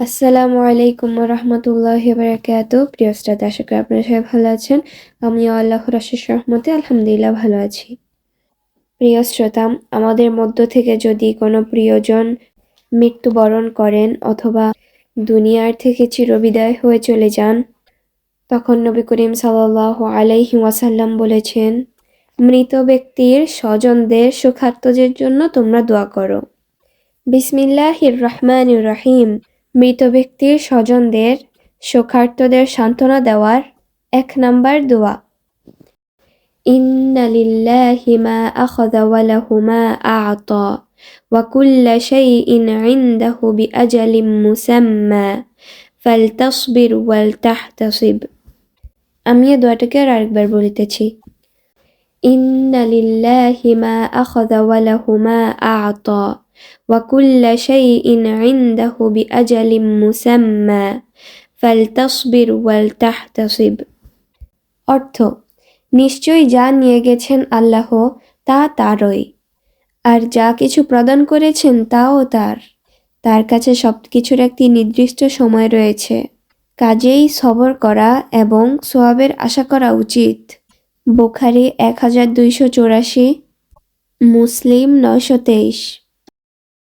আসসালামু আলাইকুম রহমতুল্লাহি বারাকাতু। প্রিয় শ্রোতা, আশা করি আপনারা সবাই ভালো আছেন। আমিও আল্লাহর অশেষ রহমতে আলহামদুলিল্লাহ ভালো আছি। প্রিয় শ্রোতা, আমাদের মধ্য থেকে যদি কোনো প্রিয়জন মৃত্যুবরণ করেন অথবা দুনিয়ার থেকে চিরবিদায় হয়ে চলে যান, তখন নবী করিম সাল্লাল্লাহু আলাইহি ওয়াসাল্লাম বলেছেন, মৃত ব্যক্তির স্বজনদের সুখার্তদের জন্য তোমরা দোয়া করো। বিসমিল্লাহির রহমানির রহিম। মৃত ব্যক্তির স্বজনদের শোকার্তদের সান্ত্বনা দেওয়ার ১ নাম্বার দোয়া। ইন্না লিল্লাহি মা আখাযা ওয়া লাহু মা আ'তা ওয়া কুল্লু শাইইন 'ইনদাহু বিআজালিন মুসাম্মা ফালতাসবির ওয়াল তাহতাসিব। আমি এই দোয়াটাকে আরেকবার বলিতেছি। ইন্না লিল্লাহি মা আখাযা ওয়া লাহু মা আ'তা ওয়া কুল্লু শাইইন 'ইনদাহু বিআজালিন মুসাম্মা ফালতাসবির ওয়াল তাহতাসিব। অর্থ, নিশ্চয়ই যা নিয়ে গেছেন আল্লাহ তা তারই, আর যা কিছু প্রদান করেছেন তাও তার কাছে সবকিছুর একটি নির্দিষ্ট সময় রয়েছে, কাজেই সবর করা এবং সওয়াবের আশা করা উচিত। বুখারী ১২৮৪, মুসলিম ৯২৩।